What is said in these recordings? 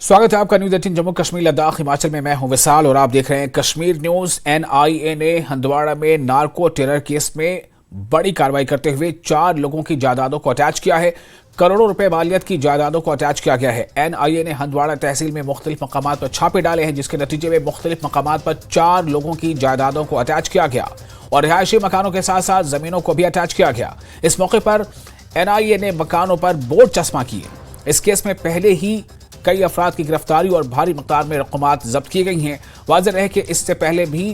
स्वागत है आपका न्यूज 18 जम्मू कश्मीर लद्दाख हिमाचल में। मैं हूं विशाल और आप देख रहे हैं कश्मीर न्यूज। एनआईए ने हंदवाड़ा में नार्को टेरर केस में बड़ी कार्रवाई करते हुए 4 लोगों की जायदादों को अटैच किया है। करोड़ों रुपए मालियत की जायदादों को अटैच किया गया है। एनआईए ने हंदवाड़ा तहसील में मुख्तलिफ मकामात पर छापे डाले हैं, जिसके नतीजे में मुख्तलिफ मकामात पर 4 लोगों की जायदादों को अटैच किया गया और रिहायशी मकानों के साथ साथ जमीनों को भी अटैच किया गया। इस मौके पर एनआईए ने मकानों पर बोर्ड चस्पा किए। इस केस में पहले ही कई अफराद की गिरफ्तारी और भारी मकदार में रकमात जब्त की गई हैं। वाज़ेह रहे कि इससे पहले भी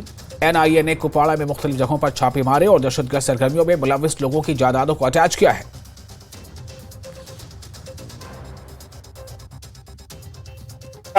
एनआईए ने कुपवाड़ा में मुख्तलिफ जगहों पर छापे मारे और दहशतगर्द सरगर्मियों में मुलव्विस लोगों की जायदादों को अटैच किया है।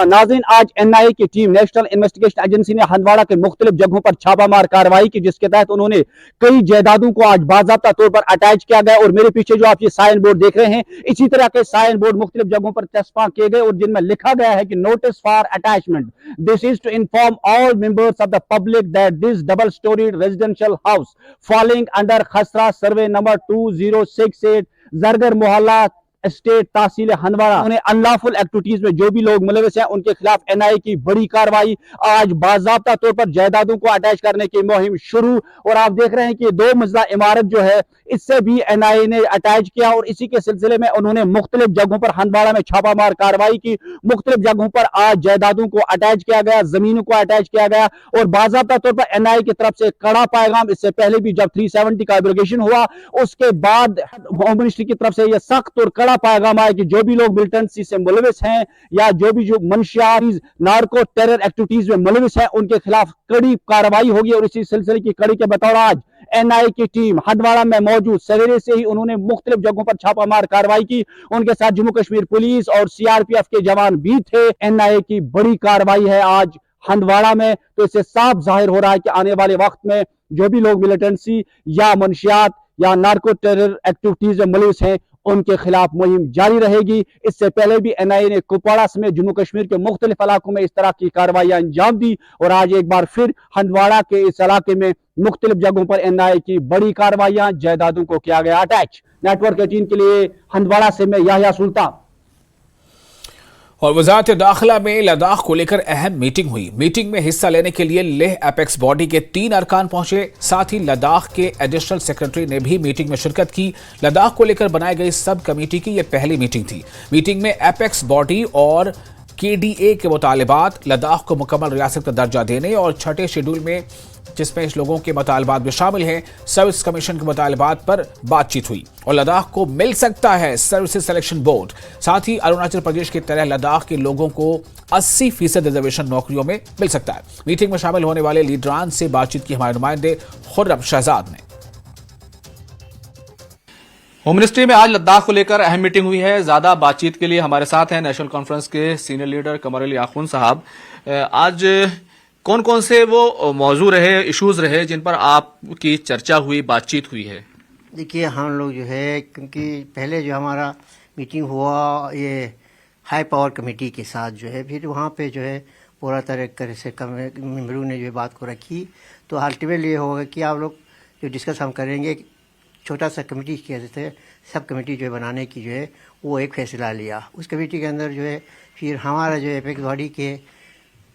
नाज़रीन, आज एनआईए की टीम नेशनल इन्वेस्टिगेशन एजेंसी ने हंदवाड़ा के मुख्तलिफ जगहों पर छापामार कार्रवाई की, जिसके तहत उन्होंने कई जायदादों को आज बाज़ाब्ता तौर पर अटैच किया गया। और मेरे पीछे जो आप ये साइन बोर्ड देख रहे हैं, इसी तरह के साइन बोर्ड मुख्तलिफ जगहों पर चस्पा किए गए और जिनमें लिखा गया है कि notice for attachment, this is to inform all members of the public that this double storied residential house falling under खसरा सर्वे नंबर 2068 जरगर मोहल्ला स्टेट तहसील हंदवाड़ा, उन्हें अनलॉफुल एक्टिविटीज में जो भी लोग मुलविस हैं उनके खिलाफ एनआईए की बड़ी कार्रवाई। आज बाज़ाब्ता तौर पर जायदादों को अटैच करने की मुहिम शुरू। और आप देख रहे हैं कि 2 मंजिला इमारत जो है, इससे भी एनआईए ने अटैच किया और इसी के सिलसिले में उन्होंने मुख्तलिफ जगहों पर हंदवाड़ा में छापामार कार्रवाई की। मुख्तलिफ जगहों पर आज जायदादों को अटैच किया गया, जमीनों को अटैच किया गया और बाज़ाब्ता तौर पर एनआईए की तरफ से कड़ा पैगाम। इससे पहले भी जब 370 का एब्रोगेशन हुआ, उसके बाद होम मिनिस्ट्री की तरफ से यह सख्त और कड़ा पैगाम आया कि जो भी लोग मिलिटेंसी से मुलविस हैं या जो भी जो मंशियात नार्को टेरर एक्टिविटीज में मुलविस हैं, उनके खिलाफ कड़ी कार्रवाई होगी। और इसी सिलसिले की कड़ी के बतौर आज एनआईए की टीम हंदवाड़ा में मौजूद, सवेरे से ही उन्होंने मुख्तलिफ जगहों पर छापामार कार्रवाई की। उनके साथ जम्मू कश्मीर पुलिस और सीआरपीएफ के जवान भी थे। एनआईए की बड़ी कार्रवाई है आज हंदवाड़ा में, तो इससे साफ जाहिर हो रहा है कि आने वाले वक्त में जो भी लोग मिलिटेंसी या मंशियात या नार्को टेरर एक्टिविटीज में मुलविस हैं, उनके खिलाफ मुहिम जारी रहेगी। इससे पहले भी एनआईए ने कुपवाड़ा समेत जम्मू कश्मीर के मुख्तलिफ इलाकों में इस तरह की कार्रवाइयां अंजाम दी और आज एक बार फिर हंदवाड़ा के इस इलाके में मुख्तलिफ जगहों पर एनआईए की बड़ी कार्रवाइयां, जायदादों को किया गया अटैच। नेटवर्क 18 के लिए हंदवाड़ा से मैं याहिया सुल्तान। और वजारत दाखिला में लद्दाख को लेकर अहम मीटिंग हुई। मीटिंग में हिस्सा लेने के लिए लेह एपेक्स बॉडी के 3 अरकान पहुंचे। साथ ही लद्दाख के एडिशनल सेक्रेटरी ने भी मीटिंग में शिरकत की। लद्दाख को लेकर बनाई गई सब कमेटी की यह पहली मीटिंग थी। मीटिंग में एपेक्स बॉडी और केडीए के मुतालिबात, लद्दाख को मुकम्मल रियासत का दर्जा देने और छठे शेड्यूल में जिसमें इस लोगों के मुतालबात भी शामिल हैं, सर्विस कमीशन के मुतालबात पर बातचीत हुई। और लद्दाख को मिल सकता है सर्विसेज सिलेक्शन बोर्ड। साथ ही अरुणाचल प्रदेश की तरह लद्दाख के लोगों को 80% रिजर्वेशन नौकरियों में मिल सकता है। मीटिंग में शामिल होने वाले लीडरान से बातचीत की हमारे नुमाइंदे खुर्रम शहजाद ने। होम मिनिस्ट्री में आज लद्दाख को लेकर अहम मीटिंग हुई है। ज्यादा बातचीत के लिए हमारे साथ हैं नेशनल कॉन्फ्रेंस के सीनियर लीडर कमर अली आखून साहब। आज कौन कौन से वो मौजू रहे, इश्यूज रहे जिन पर आपकी चर्चा हुई, बातचीत हुई है? देखिए, हम लोग जो है, क्योंकि पहले जो हमारा मीटिंग हुआ ये हाई पावर कमेटी के साथ जो है, फिर वहाँ पे जो है पूरा तरह से मेंबरों ने जो है बात को रखी। तो अल्टीमेटली ये होगा कि आप लोग जो डिस्कस हम करेंगे, छोटा सा कमेटी कहते थे, सब कमेटी जो है बनाने की जो है वो एक फैसला लिया। उस कमेटी के अंदर जो है फिर हमारा जो है एपेक्स बॉडी के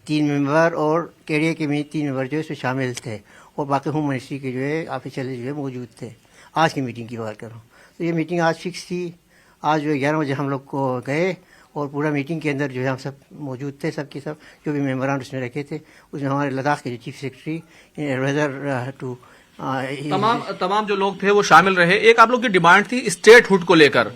3 मेंबर और केडीए के भी 3 मेंबर जो है इसमें शामिल थे और बाकी होम मिनिस्ट्री के जो है ऑफिशियल जो है मौजूद थे। आज की मीटिंग की बात कर रहा हूँ, तो ये मीटिंग आज फिक्स थी। आज जो 11 बजे हम लोग को गए और पूरा मीटिंग के अंदर जो है हम सब मौजूद थे, सब के सब जो भी मेम्बरान उसमें रखे थे, उसमें हमारे लद्दाख के जो चीफ सेक्रेटरी एडवाइजर टू तमाम जो लोग थे वो शामिल रहे। एक आप लोग की डिमांड थी स्टेटहुड को लेकर,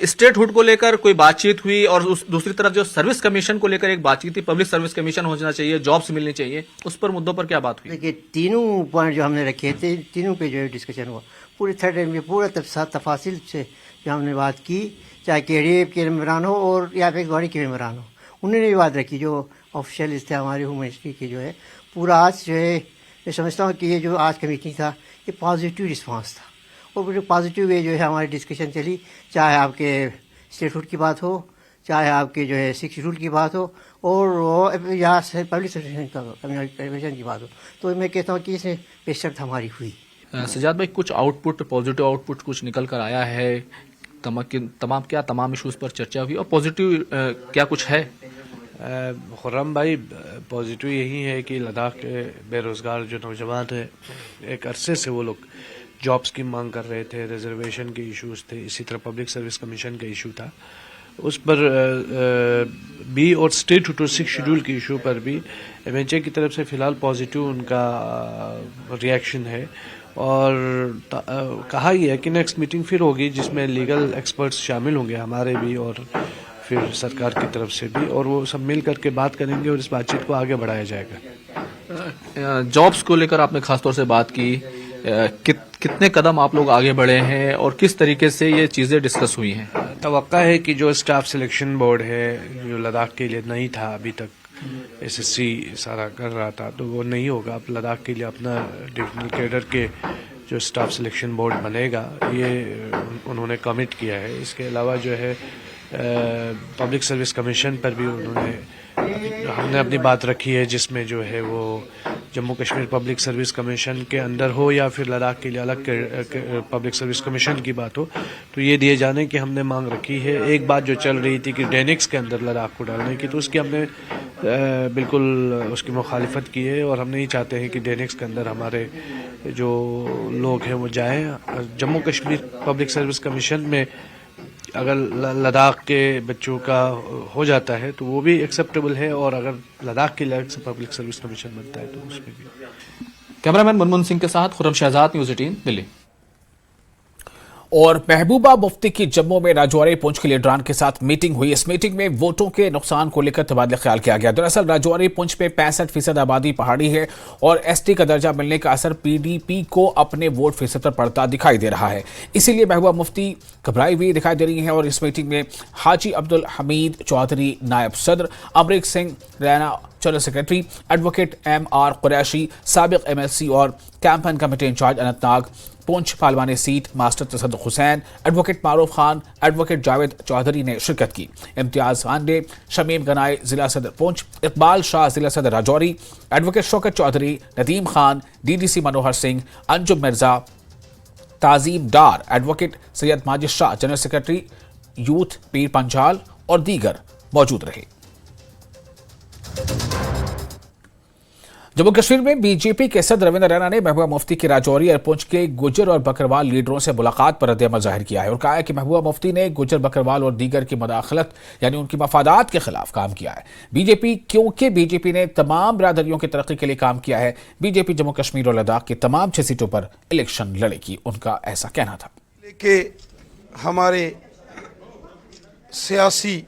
स्टेटहुड को लेकर कोई बातचीत हुई और दूसरी तरफ जो सर्विस कमीशन को लेकर एक बातचीत थी, पब्लिक सर्विस कमीशन होना चाहिए, जॉब्स मिलनी चाहिए, उस पर मुद्दों पर क्या बात हुई? देखिए, तीनों पॉइंट जो हमने रखे थे, तीनों पे जो है डिस्कशन हुआ। पूरे थर्ड में पूरा तफासिल से जो हमने बात की, चाहे केडीए के मेम्बरान हो और या एपेक्स बॉडी के मेम्बरान हो, उन्होंने भी बात रखी। जो ऑफिशियल थे हमारे होम मिनिस्ट्री के जो है, पूरा आज जो है मैं समझता हूँ कि ये जो आज का मीटिंग था ये पॉजिटिव रिस्पांस था और पूरे पॉजिटिव वे जो है हमारी डिस्कशन चली। चाहे आपके स्टेटहुड की बात हो, चाहे आपके जो है 6 शेड्यूल की बात हो और या पब्लिक सर्विस की बात हो, तो मैं कहता हूँ कि इसमें बेशर्त हमारी हुई। सजाद भाई, कुछ आउटपुट, पॉजिटिव आउटपुट कुछ निकल कर आया है? तमाम इश्यूज पर चर्चा हुई और पॉजिटिव क्या कुछ है? खुर्रम भाई, पॉजिटिव यही है कि लद्दाख के बेरोज़गार जो नौजवान हैं, एक अरसे से वो लोग जॉब्स की मांग कर रहे थे, रिजर्वेशन के इश्यूज थे, इसी तरह पब्लिक सर्विस कमीशन का इशू था, उस पर बी और स्टेट 226 शेड्यूल के इशू पर भी MHA की तरफ से फ़िलहाल पॉजिटिव उनका रिएक्शन है। और कहा यह है कि नेक्स्ट मीटिंग फिर होगी जिसमें लीगल एक्सपर्ट्स शामिल होंगे, हमारे भी और फिर सरकार की तरफ से भी, और वो सब मिल करके बात करेंगे और इस बातचीत को आगे बढ़ाया जाएगा। जॉब्स को लेकर आपने खासतौर से बात की, कितने कदम आप लोग आगे बढ़े हैं और किस तरीके से ये चीज़ें डिस्कस हुई हैं? तवक्का है कि जो स्टाफ सिलेक्शन बोर्ड है, जो लद्दाख के लिए नहीं था अभी तक, SSC सारा कर रहा था, तो वो नहीं होगा। अब लद्दाख के लिए अपना डिविजनल कैडर के जो स्टाफ सिलेक्शन बोर्ड बनेगा, ये उन्होंने कमिट किया है। इसके अलावा जो है पब्लिक सर्विस कमीशन पर भी हमने अपनी बात रखी है, जिसमें जो है वो Jammu Kashmir public service commission के अंदर हो या फिर लद्दाख के लिए अलग पब्लिक सर्विस कमीशन की बात हो, तो ये दिए जाने की हमने मांग रखी है। एक बात जो चल रही थी कि डेनिक्स के अंदर लद्दाख को डालने की, तो उसकी हमने बिल्कुल उसकी मुखालिफत की है और हम नहीं चाहते हैं कि डेनिक्स के अंदर हमारे जो लोग हैं वो जाएं। Jammu Kashmir public service commission में अगर लद्दाख के बच्चों का हो जाता है तो वो भी एक्सेप्टेबल है, और अगर लद्दाख के लिए पब्लिक सर्विस कमीशन बनता है तो उसमें भी। कैमरामैन मुनमुन सिंह के साथ खुर्रम शहजाद, न्यूज़ 18 दिल्ली। और महबूबा मुफ्ती की जम्मू में राजौरी पुंछ के लीडरान के साथ मीटिंग हुई। इस मीटिंग में वोटों के नुकसान को लेकर तबादला ख्याल किया गया। दरअसल राजौरी पुंछ में 65% आबादी पहाड़ी है और ST का दर्जा मिलने का असर PDP को अपने वोट फीसद पर पड़ता दिखाई दे रहा है। इसीलिए महबूबा मुफ्ती घबराई हुई दिखाई दे रही है। और इस मीटिंग में हाजी अब्दुल हमीद चौधरी नायब सदर, Amrik Singh Raina general secretary, advocate MR Qureshi साबिक MLC और campaign committee incharge Anantnag Poonch पालवानी seat master Tassaduq Hussain, advocate Maroof Khan, advocate Javed Chaudhary ने शिरकत की। इम्तियाज पांडे, शमीम गनाई जिला सदर पुंछ, इकबाल शाह जिला सदर Rajouri, advocate Shaukat Chaudhary, Nadeem Khan, DDC Manohar Singh, Anjum Mirza, Tazeem Dar, advocate Syed Majid Shah general secretary youth Pir Panjal और दीगर मौजूद रहे। जम्मू कश्मीर में बीजेपी के सदर रविंद्र रैना ने महबूबा मुफ्ती की राजौरी और पुंछ के गुजर और बकरवाल लीडरों से मुलाकात पर रद्द-ए-अमल जाहिर किया है और कहा है कि महबूबा मुफ्ती ने गुजर बकरवाल और दीगर की मदाखलत यानी उनकी मफादात के खिलाफ काम किया है। क्योंकि बीजेपी ने तमाम बिरादरियों की तरक्की के लिए काम किया है, बीजेपी जम्मू कश्मीर और लद्दाख की तमाम 6 सीटों पर इलेक्शन लड़ेगी, उनका ऐसा कहना था। कि हमारे सियासी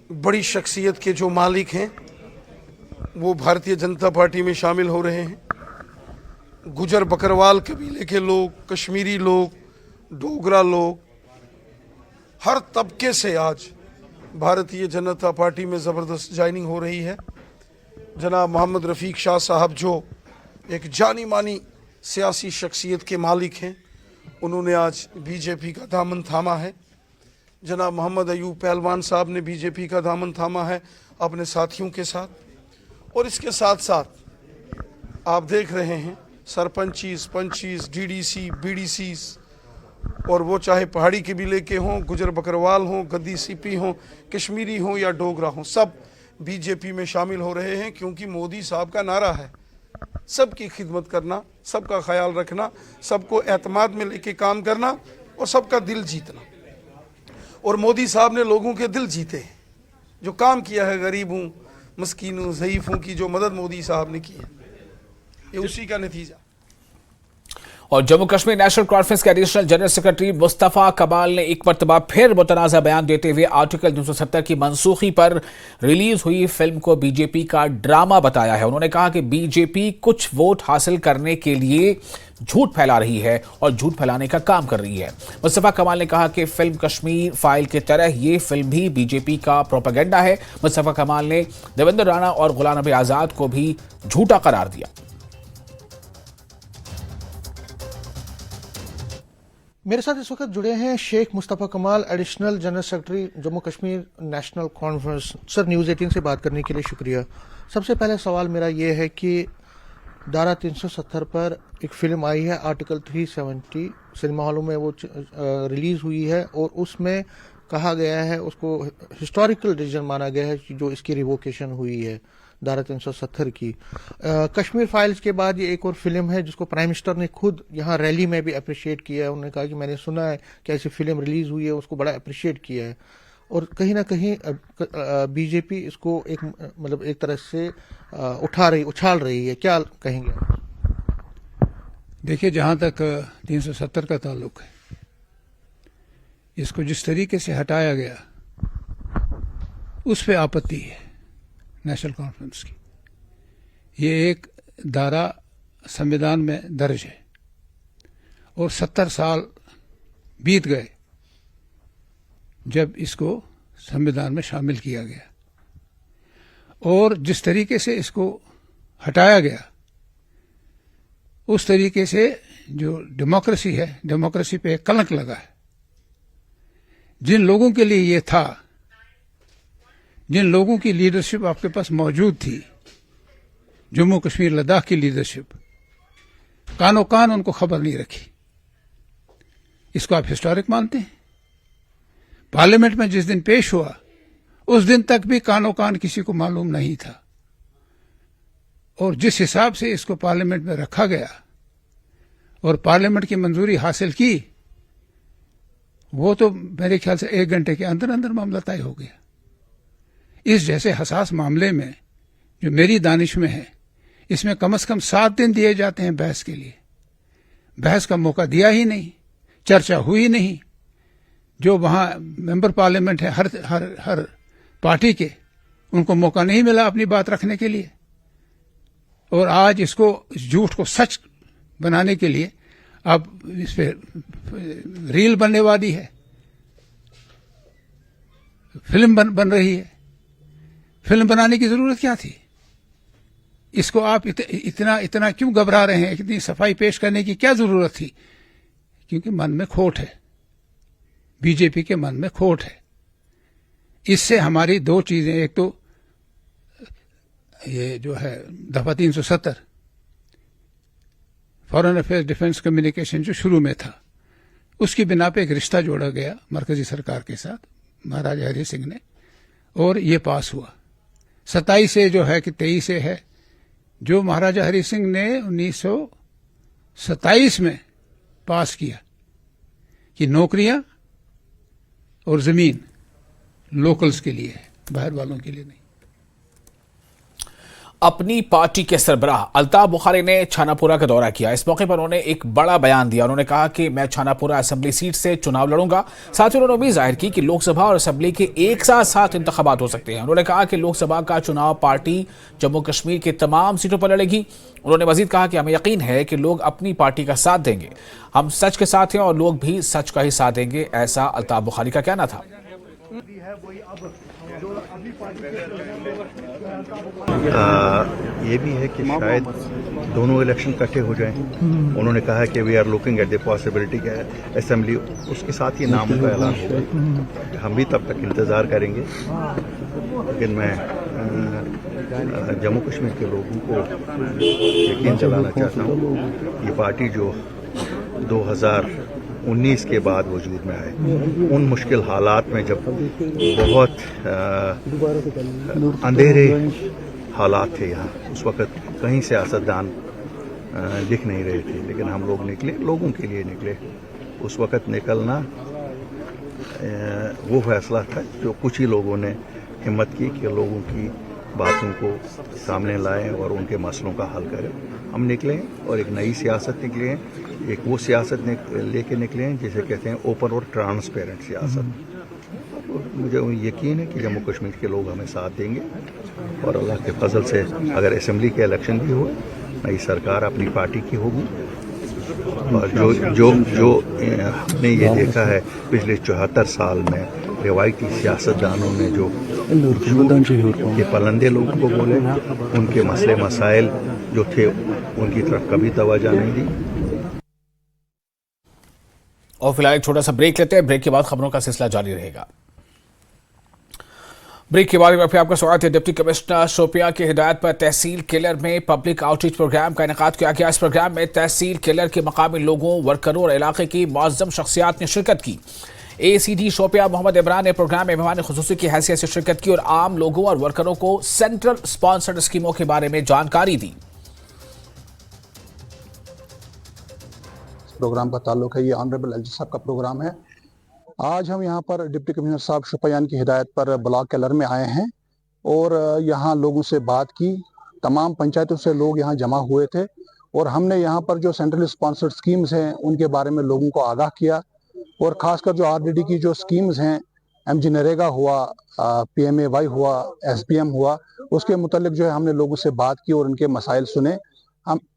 बड़ी शख्सियत के जो मालिक हैं वो भारतीय जनता पार्टी में शामिल हो रहे हैं। गुजर बकरवाल कबीले के लोग, कश्मीरी लोग, डोगरा लोग, हर तबके से आज भारतीय जनता पार्टी में ज़बरदस्त ज्वाइनिंग हो रही है। जनाब मोहम्मद रफ़ीक शाह साहब जो एक जानी मानी सियासी शख्सियत के मालिक हैं, उन्होंने आज बीजेपी का दामन थामा है। जनाब मोहम्मद अयूब पहलवान साहब ने बीजेपी का दामन थामा है अपने साथियों के साथ। और इसके साथ साथ आप देख रहे हैं सरपंचीज, पंचीज, DDC, BDCs, और वो चाहे पहाड़ी कबीले के हों, गुजर बकरवाल हों, गद्दी CP हों, कश्मीरी हों या डोगरा हों, सब बीजेपी में शामिल हो रहे हैं। क्योंकि मोदी साहब का नारा है सबकी खिदमत करना, सबका ख्याल रखना, सबको एतमाद में लेके काम करना और सबका दिल जीतना। और मोदी साहब ने लोगों के दिल जीते हैं। जो काम किया है गरीबों, मस्कीनों, ज़ईफ़ों की जो मदद मोदी साहब ने की है, ये उसी का नतीजा। और जम्मू कश्मीर नेशनल कॉन्फ्रेंस के एडिशनल जनरल सेक्रेटरी मुस्तफ़ा कमाल ने एक मरतबा फिर मुतनाज़ा बयान देते हुए आर्टिकल 270 की मनसूखी पर रिलीज हुई फिल्म को बीजेपी का ड्रामा बताया है। उन्होंने कहा कि बीजेपी कुछ वोट हासिल करने के लिए झूठ फैला रही है और झूठ फैलाने का काम कर रही है। मुस्तफ़ा कमाल ने कहा कि फिल्म कश्मीर फाइल की तरह ये फिल्म भी बीजेपी का प्रोपेगेंडा है। मुस्तफ़ा कमाल ने देवेंद्र राणा और गुलाम नबी आज़ाद को भी झूठा करार दिया। मेरे साथ इस वक्त जुड़े हैं शेख मुस्तफ़ा कमाल, additional general secretary Jammu Kashmir national conference. Sir, news 18 से बात करने के लिए शुक्रिया। सबसे पहले सवाल मेरा ये है कि धारा 370 पर एक फिल्म आई है आर्टिकल 370 सिनेमा हॉलों में वो रिलीज हुई है और उसमें कहा गया है उसको हिस्टोरिकल डिसीजन माना गया है जो इसकी रिवोकेशन हुई है धारा 370 की। कश्मीर फाइल्स के बाद ये एक और फिल्म है जिसको प्राइम मिनिस्टर ने खुद यहाँ रैली में भी अप्रिशिएट किया है। उन्होंने कहा कि मैंने सुना है कि ऐसी फिल्म रिलीज हुई है, उसको बड़ा अप्रिशिएट किया है। और कहीं ना कहीं बीजेपी इसको एक मतलब एक तरह से उछाल रही है, क्या कहेंगे? देखिए, जहां तक 370 का ताल्लुक है, इसको जिस तरीके से हटाया गया उस पे आपत्ति है नेशनल कॉन्फ्रेंस की। ये एक धारा संविधान में दर्ज है और 70 साल बीत गए जब इसको संविधान में शामिल किया गया और जिस तरीके से इसको हटाया गया उस तरीके से जो डेमोक्रेसी है, डेमोक्रेसी पे एक कलंक लगा है। जिन लोगों के लिए ये था, जिन लोगों की लीडरशिप आपके पास मौजूद थी, जम्मू कश्मीर लद्दाख की लीडरशिप, कानो कान उनको खबर नहीं रखी। इसको आप हिस्टोरिक मानते हैं? पार्लियामेंट में जिस दिन पेश हुआ उस दिन तक भी कानो कान किसी को मालूम नहीं था और जिस हिसाब से इसको पार्लियामेंट में रखा गया और पार्लियामेंट की मंजूरी हासिल की, वो तो मेरे ख्याल से 1 घंटे के अंदर अंदर मामला तय हो गया। इस जैसे हसास मामले में जो मेरी दानिश में है, इसमें कम से कम 7 दिन दिए जाते हैं बहस के लिए। बहस का मौका दिया ही नहीं, चर्चा हुई नहीं। जो वहां मेंबर पार्लियामेंट है हर पार्टी के, उनको मौका नहीं मिला अपनी बात रखने के लिए। और आज इसको, इस झूठ को सच बनाने के लिए अब इस पे रील बनने वाली है, फिल्म बन रही है। फिल्म बनाने की जरूरत क्या थी? इसको आप इतना क्यों घबरा रहे हैं? इतनी सफाई पेश करने की क्या जरूरत थी? क्योंकि मन में खोट है, बीजेपी के मन में खोट है। इससे हमारी 2 चीजें, एक तो ये जो है दफा 370 फॉरेन अफेयर्स डिफेंस कम्युनिकेशन जो शुरू में था, उसकी बिना पे एक रिश्ता जोड़ा गया मरकजी सरकार के साथ महाराजा हरि सिंह ने, और ये पास हुआ। 27 से जो है कि 23 से है, जो महाराजा हरि सिंह ने 1927 में पास किया कि नौकरियां और जमीन लोकल्स के लिए है, बाहर वालों के लिए नहीं। अपनी पार्टी के सरबराह अल्ताफ बुखारी ने छानापुरा का दौरा किया। इस मौके पर उन्होंने एक बड़ा बयान दिया। उन्होंने कहा कि मैं छानापुरा असेंबली सीट से चुनाव लड़ूंगा। साथ ही उन्होंने उम्मीद जाहिर की कि लोकसभा और असेंबली के एक साथ इंतखाबात हो सकते हैं। उन्होंने कहा कि लोकसभा का चुनाव पार्टी जम्मू कश्मीर की तमाम सीटों पर लड़ेगी। उन्होंने मजीद कहा कि हमें यकीन है कि लोग अपनी पार्टी का साथ देंगे। हम सच के साथ हैं और लोग भी सच का ही साथ देंगे, ऐसा अल्ताफ बुखारी का कहना था। ये भी है कि शायद दोनों इलेक्शन इकट्ठे हो जाएं। उन्होंने कहा है कि we are looking at the possibility कि असेंबली, उसके साथ ही नाम का ऐलान होगा। हम भी तब तक इंतज़ार करेंगे। लेकिन मैं जम्मू कश्मीर के लोगों को यकीन दिलाना चाहता हूँ, ये पार्टी जो 2019 के बाद वजूद में आए, उन मुश्किल हालात में जब बहुत अंधेरे हालात थे यहाँ, उस वक़्त कहीं सियासतदान दिख नहीं रहे थे, लेकिन हम लोग निकले, लोगों के लिए निकले। उस वक़्त निकलना वो फैसला था जो कुछ ही लोगों ने हिम्मत की कि लोगों की बातों को सामने लाएं और उनके मसलों का हल करें। हम निकले और एक नई सियासत निकले हैं, एक वो सियासत लेके निकले हैं जिसे कहते हैं ओपन और ट्रांसपेरेंट सियासत। मुझे यकीन है कि जम्मू कश्मीर के लोग हमें साथ देंगे और अल्लाह के फजल से अगर असेंबली के इलेक्शन भी हुए, नई सरकार अपनी पार्टी की होगी। और जो हमने ये देखा है पिछले 74 साल में, रिवायती सियासतदानों ने जो के पलंदे लोगों को बोले, उनके मसले मसाइल जो थे उनकी तरफ कभी तवज्जो नहीं दी। और फिलहाल एक छोटा सा ब्रेक लेते हैं। ब्रेक के बाद खबरों का सिलसिला जारी रहेगा। ब्रेक के बाद में फिर आपका स्वागत है। डिप्टी कमिश्नर शोपियां की हिदायत पर तहसील केलर में पब्लिक आउटरीच प्रोग्राम का इनेकाद किया गया। इस प्रोग्राम में तहसील केलर के मकामी लोगों, वर्करों और इलाके की मुअज्जम शख्सियात ने शिरकत की। ACD शोपियां मोहम्मद इमरान ने प्रोग्राम में मेहमान खुसूसी की हैसियत से शिरकत की और आम लोगों और वर्करों को सेंट्रल स्पॉन्सर्ड स्कीमों के बारे में जानकारी दी। प्रोग्राम का ताल्लुक है, ये ऑनरेबल एलजी साहब का प्रोग्राम है। आज हम यहाँ पर डिप्टी कमिश्नर साहब शोपियां की हिदायत पर ब्लॉक केलर में आए हैं और यहाँ लोगों से बात की। तमाम पंचायतों से लोग यहाँ जमा हुए थे और हमने यहाँ पर जो सेंट्रल स्पॉन्सर्ड स्कीम्स हैं उनके बारे में लोगों को आगाह किया और ख़ासकर जो RDD की जो स्कीम्स हैं, MG नरेगा हुआ, PMAY हुआ, SBM हुआ, उसके मुतालिक जो है हमने लोगों से बात की और उनके मसाइल सुने।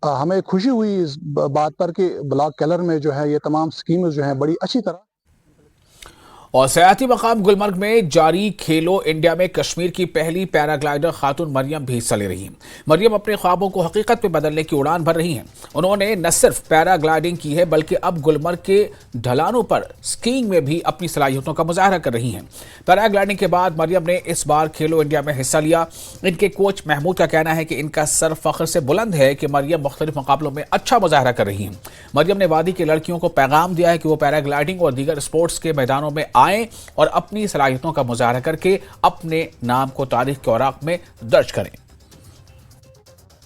हमें खुशी हुई इस बात पर कि ब्लॉक केलर में जो है ये तमाम स्कीम्स जो हैं बड़ी अच्छी तरह। और सयाहती मकाम गुलमर्ग में जारी खेलो इंडिया में कश्मीर की पहली पैराग्लाइडर खातून मरियम भी हिस्सा ले रही हैं। मरियम अपने ख्वाबों को हकीकत में बदलने की उड़ान भर रही हैं। उन्होंने न सिर्फ पैराग्लाइडिंग की है बल्कि अब गुलमर्ग के ढलानों पर स्कीइंग में भी अपनी सलाहियतों का मुजाहरा कर रही हैं। पैराग्लाइडिंग के बाद मरियम ने इस बार खेलो इंडिया में हिस्सा लिया। इनके कोच महमूद का कहना है कि इनका सर फख्र से बुलंद है कि मरियम मुख्तलिफ मुकाबलों में अच्छा मुजाहरा कर रही हैं। मरियम ने वादी की लड़कियों को पैगाम दिया है कि वो पैराग्लाइडिंग और दीगर स्पोर्ट्स के मैदानों में आएं और अपनी सलाहियतों का मुजाहरा करके अपने नाम को तारीख के औराक में दर्ज करें।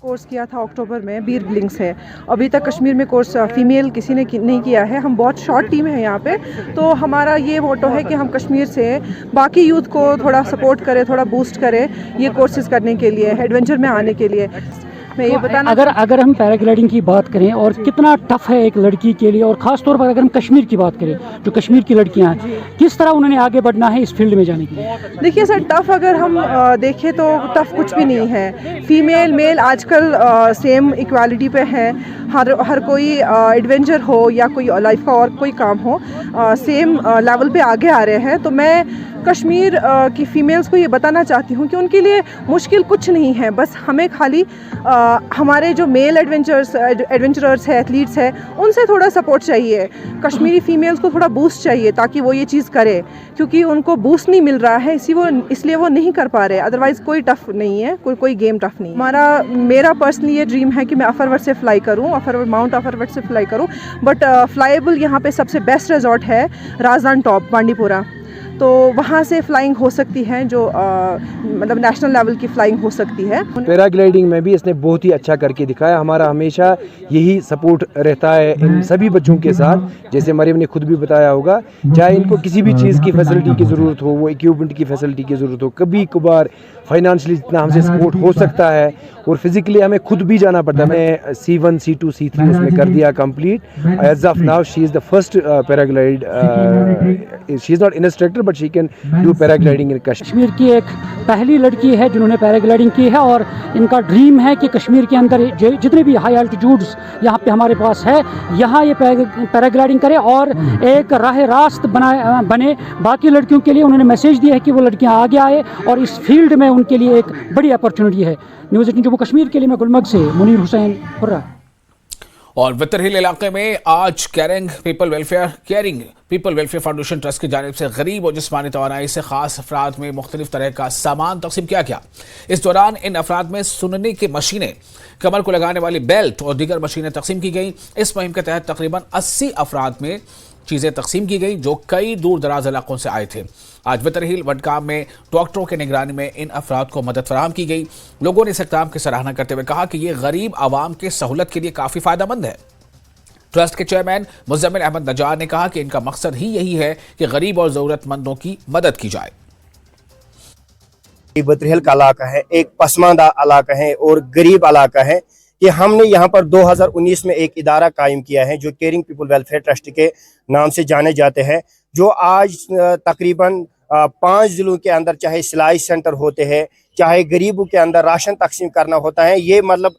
कोर्स किया था अक्टूबर में बीर ग्लिंग्स है। अभी तक कश्मीर में कोर्स फीमेल किसी ने नहीं किया है। हम बहुत शॉर्ट टीम है यहाँ पे, तो हमारा ये मोटो है कि हम कश्मीर से बाकी यूथ को थोड़ा सपोर्ट करें, थोड़ा बूस्ट करें ये कोर्सेज करने के लिए, एडवेंचर में आने के लिए। मैं ये बताना अगर हम पैराग्लाइडिंग की बात करें और कितना टफ है एक लड़की के लिए, और ख़ास तौर पर अगर हम कश्मीर की बात करें, जो कश्मीर की लड़कियां हैं, किस तरह उन्होंने आगे बढ़ना है इस फील्ड में जाने के लिए? देखिए सर, टफ अगर हम देखें तो टफ कुछ भी नहीं है। फीमेल मेल आजकल सेम इक्वालिटी पे है। हर कोई एडवेंचर हो या कोई लाइफ का और कोई काम हो, सेम लेवल पे आगे आ रहे हैं। तो मैं कश्मीर की फ़ीमेल्स को ये बताना चाहती हूँ कि उनके लिए मुश्किल कुछ नहीं है। बस हमें खाली हमारे जो मेल एडवेंचरर्स है, एथलीट्स है, उनसे थोड़ा सपोर्ट चाहिए। कश्मीरी फ़ीमेल्स को थोड़ा बूस्ट चाहिए ताकि वो ये चीज़ करे, क्योंकि उनको बूस्ट नहीं मिल रहा है, इसलिए वो नहीं कर पा रहे। अदरवाइज़ कोई टफ़ नहीं है, कोई गेम टफ़ नहीं। मेरा पर्सनली ये ड्रीम है कि मैं अफरवट से फ़्लाई करूँ, माउंट अफरवट से फ़्लाई करूँ। बट फ्लाईएबल यहाँ पे सबसे बेस्ट रिजॉर्ट है राजदान टॉप, बांडीपुरा, तो वहाँ से फ्लाइंग हो सकती है, जो मतलब नेशनल लेवल की फ्लाइंग हो सकती है। पैराग्लाइडिंग में भी इसने बहुत ही अच्छा करके दिखाया। हमारा हमेशा यही सपोर्ट रहता है इन सभी बच्चों के साथ। जैसे मरियम ने खुद भी बताया होगा, चाहे इनको किसी भी चीज़ की फैसिलिटी की ज़रूरत हो, वो इक्विपमेंट की फैसिलिटी की ज़रूरत हो, कभी कभार फाइनेंशियली जितना हमसे सपोर्ट हो सकता है, और फिजिकली हमें खुद भी जाना पड़ता है। मैंने C1, C2, C3 उसमें कर दिया complete. As of now she is the first paraglide, she is not instructor but she can do paragliding in Kashmir की एक पहली लड़की है जिन्होंने पैराग्लाइडिंग की है, और इनका ड्रीम है कि कश्मीर के अंदर जितने भी हाई एल्टीट्यूड्स यहाँ पे हमारे पास है, यहाँ ये पैराग्लाइडिंग करे और एक राह रास्त बने बाकी लड़कियों के लिए। उन्होंने मैसेज दिया है कि वो लड़कियाँ आगे आए और इस फील्ड में उनके लिए एक बड़ी अपॉर्चुनिटी है। न्यूज़ 18 जम्मू कश्मीर के लिए मैं गुलमर्ग से मुनीर हुसैन हुर्रा। और वितर हिल इलाके में आज caring people welfare foundation trust की जानिब से गरीब और जिस्मानी तवानाई से खास अफराद में मुख्तलिफ तरह का सामान तकसीम किया गया। इस दौरान इन अफराद में सुनने की मशीनें, कमर को लगाने वाली बेल्ट और दीगर मशीनें तकसीम की गई। इस मुहिम के तहत तकरीबन 80 अफराद में चीज़ें तकसीम की गई जो कई दूर दराज इलाकों से आए थे। आज वितरहिल वडगाम में डॉक्टरों की निगरानी में इन अफराद को मदद फराहम की गई। लोगों ने इस इक़दाम की सराहना करते हुए कहा कि ये गरीब आवाम की सहूलत के लिए काफ़ी फ़ायदेमंद है। ट्रस्ट के चेयरमैन मुज़म्मिल अहमद नजार ने कहा कि इनका मकसद ही यही है कि गरीब और ज़रूरतमंदों की मदद की जाए। वितरहिल का इलाका है, एक पसमानदा इलाका है और गरीब इलाका है कि हमने यहाँ पर 2019 में एक इदारा कायम किया है जो केयरिंग पीपल वेलफेयर ट्रस्ट के नाम से जाने जाते हैं, जो आज तकरीबन 5 जिलों के अंदर चाहे सिलाई सेंटर होते हैं, चाहे गरीबों के अंदर राशन तकसीम करना होता है, ये मतलब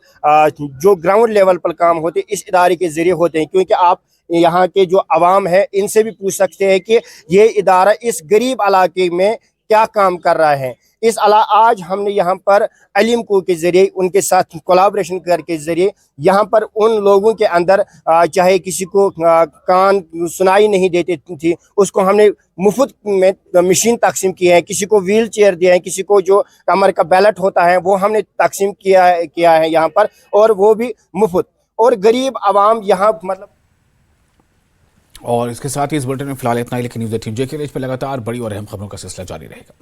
जो ग्राउंड लेवल पर काम होते हैं इस इदारे के ज़रिए होते हैं। क्योंकि आप यहाँ के जो अवाम है इनसे भी पूछ सकते हैं कि ये इदारा इस गरीब इलाके में क्या काम कर रहा है। इस आज हमने यहाँ पर अलीम को के ज़रिए उनके साथ कोलाब्रेशन करके ज़रिए यहाँ पर उन लोगों के अंदर चाहे किसी को कान सुनाई नहीं देती थी, उसको हमने मुफ्त में मशीन तकसीम की है, किसी को व्हील चेयर दिया है, किसी को जो कमर का बैलेट होता है वो हमने तकसीम किया है यहाँ पर, और वो भी मुफ्त। और गरीब आवाम यहाँ मतलब। और इसके साथ ही इस बुलेटिन में फिलहाल इतना ही, लेकिन न्यूज़ 18 JK न्यूज़ पर लगातार बड़ी और अहम खबरों का सिलसिला जारी रहेगा।